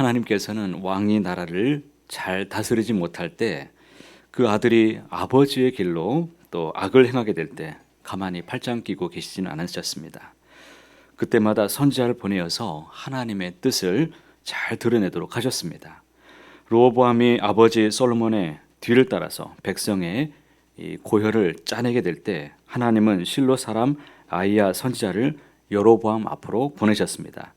하나님께서는 왕이 나라를 잘 다스리지 못할 때 그 아들이 아버지의 길로 또 악을 행하게 될 때 가만히 팔짱 끼고 계시지는 않으셨습니다. 그때마다 선지자를 보내어서 하나님의 뜻을 잘 드러내도록 하셨습니다. 르호보암이 아버지 솔로몬의 뒤를 따라서 백성의 이 고혈을 짜내게 될 때 하나님은 실로 사람 아이야 선지자를 여로보암 앞으로 보내셨습니다.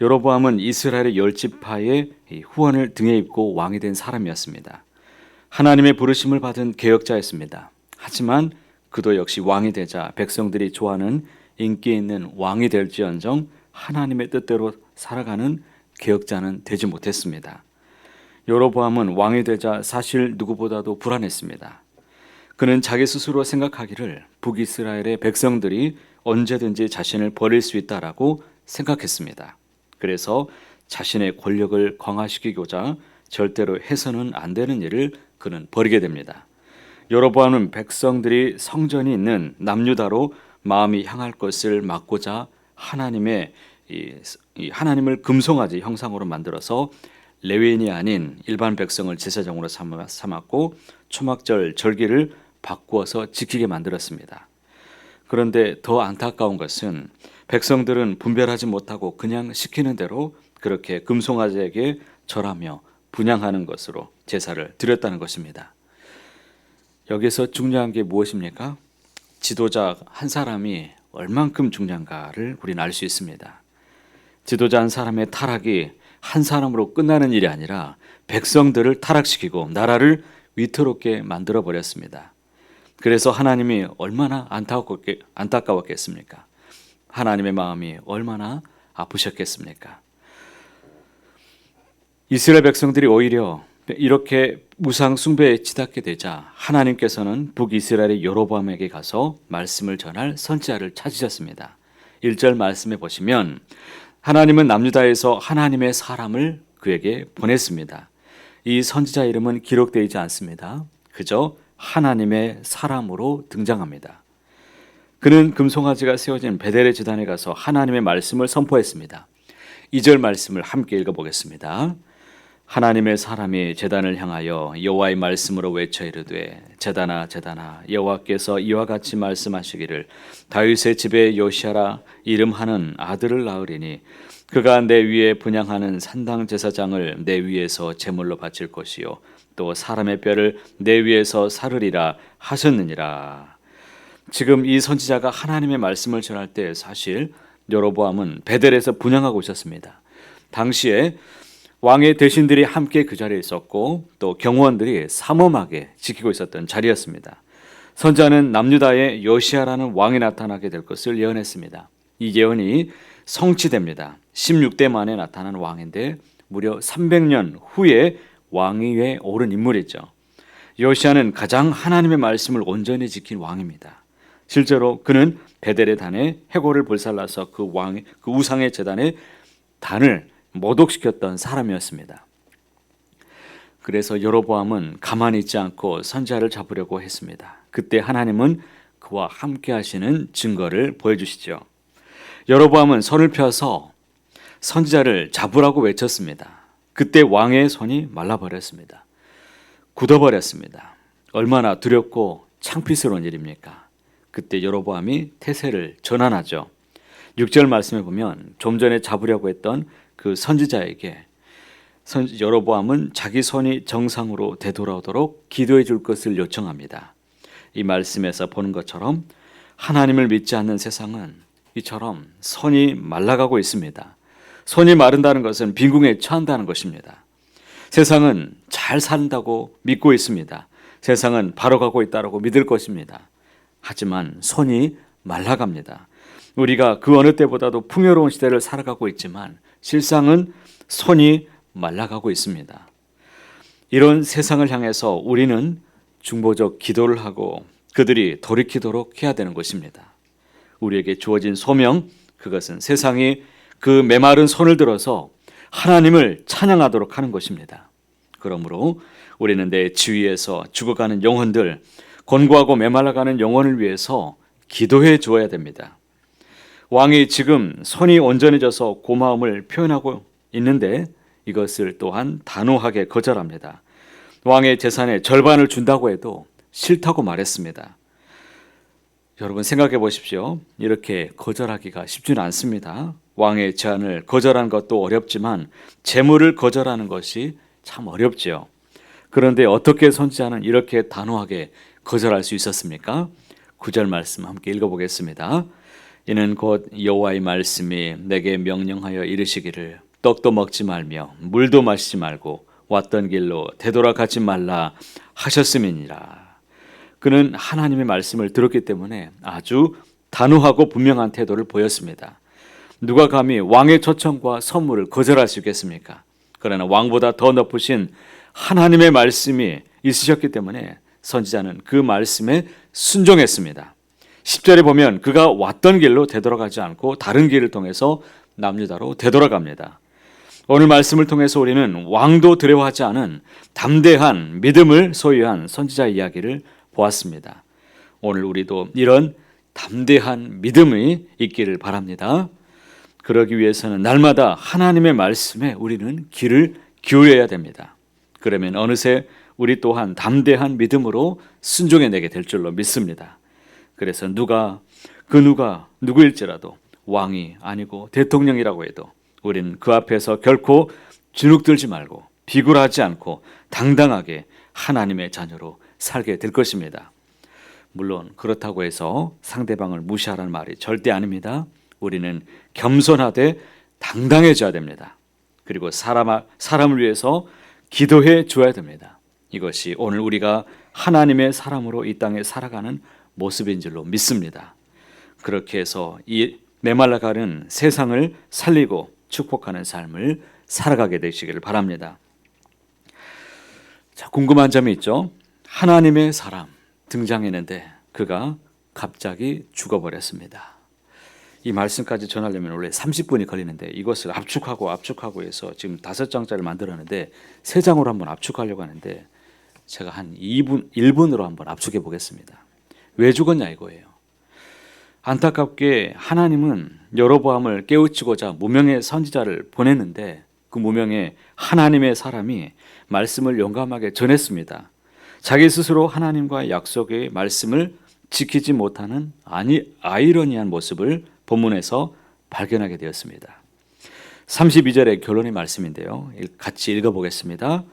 여로보암은 이스라엘의 10지파의 후원을 등에 입고 왕이 된 사람이었습니다. 하나님의 부르심을 받은 개혁자였습니다. 하지만 그도 역시 왕이 되자 백성들이 좋아하는 인기 있는 왕이 될지언정 하나님의 뜻대로 살아가는 개혁자는 되지 못했습니다. 여로보암은 왕이 되자 사실 누구보다도 불안했습니다. 그는 자기 스스로 생각하기를 북이스라엘의 백성들이 언제든지 자신을 버릴 수 있다라고 생각했습니다. 그래서 자신의 권력을 강화시키고자 절대로 해서는 안 되는 일을 그는 벌이게 됩니다. 여로보암은 백성들이 성전이 있는 남유다로 마음이 향할 것을 막고자 하나님을 금송아지 형상으로 만들어서 레위인이 아닌 일반 백성을 제사장으로 삼았고 초막절 절기를 바꾸어서 지키게 만들었습니다. 그런데 더 안타까운 것은 백성들은 분별하지 못하고 그냥 시키는 대로 그렇게 금송아지에게 절하며 분향하는 것으로 제사를 드렸다는 것입니다. 여기서 중요한 게 무엇입니까? 지도자 한 사람이 얼만큼 중요한가를 우리는 알 수 있습니다. 지도자 한 사람의 타락이 한 사람으로 끝나는 일이 아니라 백성들을 타락시키고 나라를 위태롭게 만들어 버렸습니다. 그래서 하나님이 얼마나 안타까웠겠습니까? 하나님의 마음이 얼마나 아프셨겠습니까? 이스라엘 백성들이 오히려 이렇게 우상 숭배에 치닫게 되자 하나님께서는 북이스라엘의 여로보암에게 가서 말씀을 전할 선지자를 찾으셨습니다. 1절 말씀해 보시면 하나님은 남유다에서 하나님의 사람을 그에게 보냈습니다. 이 선지자 이름은 기록되어 있지 않습니다. 그저 하나님의 사람으로 등장합니다. 그는 금송아지가 세워진 베델의 제단에 가서 하나님의 말씀을 선포했습니다. 2절 말씀을 함께 읽어보겠습니다. 하나님의 사람이 제단을 향하여 여호와의 말씀으로 외쳐 이르되 제단아 제단아 여호와께서 이와 같이 말씀하시기를 다윗의 집에 요시아라 이름하는 아들을 낳으리니 그가 내 위에 분향하는 산당 제사장을 내 위에서 제물로 바칠 것이요 또 사람의 뼈를 내 위에서 사르리라 하셨느니라. 지금 이 선지자가 하나님의 말씀을 전할 때 사실 여로보암은 베델에서 분향하고 있었습니다. 당시에 왕의 대신들이 함께 그 자리에 있었고 또 경호원들이 삼엄하게 지키고 있었던 자리였습니다. 선지자는 남유다에 요시아라는 왕이 나타나게 될 것을 예언했습니다. 이 예언이 성취됩니다. 16대 만에 나타난 왕인데 무려 300년 후에 왕위에 오른 인물이죠. 요시아는 가장 하나님의 말씀을 온전히 지킨 왕입니다. 실제로 그는 베델의 단에 해골을 불살라서 그 우상의 제단에 단을 모독시켰던 사람이었습니다. 그래서 여로보암은 가만히 있지 않고 선지자를 잡으려고 했습니다. 그때 하나님은 그와 함께 하시는 증거를 보여주시죠. 여로보암은 손을 펴서 선지자를 잡으라고 외쳤습니다. 그때 왕의 손이 말라버렸습니다. 굳어버렸습니다. 얼마나 두렵고 창피스러운 일입니까? 그때 여로보암이 태세를 전환하죠. 6절 말씀에 보면 좀 전에 잡으려고 했던 그 선지자에게 여로보암은 자기 손이 정상으로 되돌아오도록 기도해 줄 것을 요청합니다. 이 말씀에서 보는 것처럼 하나님을 믿지 않는 세상은 이처럼 손이 말라가고 있습니다. 손이 마른다는 것은 빈궁에 처한다는 것입니다. 세상은 잘 산다고 믿고 있습니다. 세상은 바로 가고 있다고 믿을 것입니다. 하지만 손이 말라갑니다. 우리가 그 어느 때보다도 풍요로운 시대를 살아가고 있지만 실상은 손이 말라가고 있습니다. 이런 세상을 향해서 우리는 중보적 기도를 하고 그들이 돌이키도록 해야 되는 것입니다. 우리에게 주어진 소명, 그것은 세상이 그 메마른 손을 들어서 하나님을 찬양하도록 하는 것입니다. 그러므로 우리는 내 주위에서 죽어가는 영혼들, 곤고하고 메말라가는 영혼을 위해서 기도해 주어야 됩니다. 왕이 지금 손이 온전해져서 고마움을 표현하고 있는데 이것을 또한 단호하게 거절합니다. 왕의 재산의 절반을 준다고 해도 싫다고 말했습니다. 여러분 생각해 보십시오. 이렇게 거절하기가 쉽지는 않습니다. 왕의 제안을 거절한 것도 어렵지만 재물을 거절하는 것이 참 어렵지요. 그런데 어떻게 선지자는 이렇게 단호하게 거절할 수 있었습니까? 9절 말씀 함께 읽어보겠습니다. 이는 곧 여호와의 말씀이 내게 명령하여 이르시기를 떡도 먹지 말며 물도 마시지 말고 왔던 길로 되돌아가지 말라 하셨음이니라. 그는 하나님의 말씀을 들었기 때문에 아주 단호하고 분명한 태도를 보였습니다. 누가 감히 왕의 초청과 선물을 거절할 수 있겠습니까? 그러나 왕보다 더 높으신 하나님의 말씀이 있으셨기 때문에 선지자는 그 말씀에 순종했습니다. 10절에 보면 그가 왔던 길로 되돌아가지 않고 다른 길을 통해서 남유다로 되돌아갑니다. 오늘 말씀을 통해서 우리는 왕도 두려워하지 않은 담대한 믿음을 소유한 선지자 이야기를 보았습니다. 오늘 우리도 이런 담대한 믿음이 있기를 바랍니다. 그러기 위해서는 날마다 하나님의 말씀에 우리는 귀를 기울여야 됩니다. 그러면 어느새 우리 또한 담대한 믿음으로 순종해내게 될 줄로 믿습니다. 그래서 누구일지라도 왕이 아니고 대통령이라고 해도 우리는 그 앞에서 결코 주눅들지 말고 비굴하지 않고 당당하게 하나님의 자녀로 살게 될 것입니다. 물론 그렇다고 해서 상대방을 무시하라는 말이 절대 아닙니다. 우리는 겸손하되 당당해져야 됩니다. 그리고 사람을 위해서 기도해 줘야 됩니다. 이것이 오늘 우리가 하나님의 사람으로 이 땅에 살아가는 모습인 줄로 믿습니다. 그렇게 해서 이 메말라가는 세상을 살리고 축복하는 삶을 살아가게 되시기를 바랍니다. 자, 궁금한 점이 있죠. 하나님의 사람 등장했는데 그가 갑자기 죽어버렸습니다. 이 말씀까지 전하려면 원래 30분이 걸리는데 이것을 압축하고 해서 지금 5장짜리를 만들었는데 3장으로 한번 압축하려고 하는데 제가 한 1분으로 한번 압축해 보겠습니다. 왜 죽었냐 이거예요. 안타깝게 하나님은 여로보암을 깨우치고자 무명의 선지자를 보냈는데 그 무명의 하나님의 사람이 말씀을 용감하게 전했습니다. 자기 스스로 하나님과의 약속의 말씀을 지키지 못하는 아이러니한 모습을 본문에서 발견하게 되었습니다. 32절의 결론의 말씀인데요. 같이 읽어보겠습니다.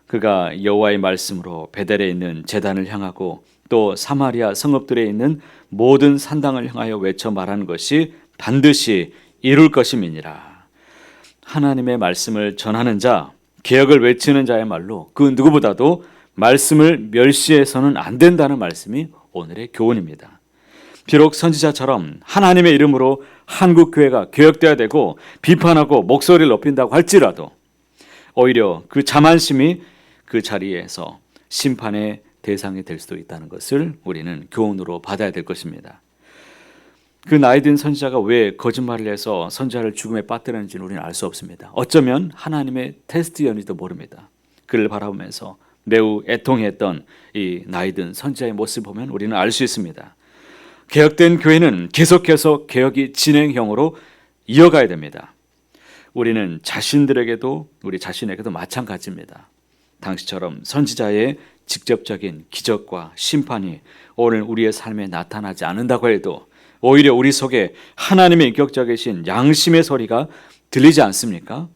그가 여호와의 말씀으로 베델에 있는 제단을 향하고 또 사마리아 성읍들에 있는 모든 산당을 향하여 외쳐 말하는 것이 반드시 이룰 것임이니라. 하나님의 말씀을 전하는 자, 개혁을 외치는 자의 말로 그 누구보다도 말씀을 멸시해서는 안 된다는 말씀이 오늘의 교훈입니다. 비록 선지자처럼 하나님의 이름으로 한국 교회가 개혁돼야 되고 비판하고 목소리를 높인다고 할지라도 오히려 그 자만심이 그 자리에서 심판의 대상이 될 수도 있다는 것을 우리는 교훈으로 받아야 될 것입니다. 그 나이든 선지자가 왜 거짓말을 해서 선지자를 죽음에 빠뜨렸는지는 우리는 알 수 없습니다. 어쩌면 하나님의 테스트였는지도 모릅니다. 그를 바라보면서 매우 애통했던 이 나이든 선지자의 모습을 보면 우리는 알 수 있습니다. 개혁된 교회는 계속해서 개혁이 진행형으로 이어가야 됩니다. 우리는 우리 자신에게도 마찬가지입니다. 당시처럼 선지자의 직접적인 기적과 심판이 오늘 우리의 삶에 나타나지 않는다고 해도 오히려 우리 속에 하나님의 인격적이신 양심의 소리가 들리지 않습니까?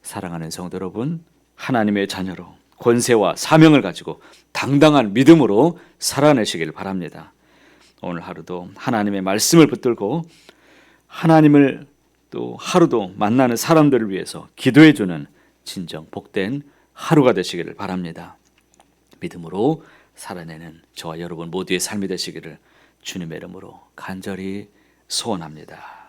사랑하는 성도 여러분, 하나님의 자녀로 권세와 사명을 가지고 당당한 믿음으로 살아내시길 바랍니다. 오늘 하루도 하나님의 말씀을 붙들고 하나님을 또 하루도 만나는 사람들을 위해서 기도해주는 진정 복된 하루가 되시기를 바랍니다. 믿음으로 살아내는 저와 여러분 모두의 삶이 되시기를 주님의 이름으로 간절히 소원합니다.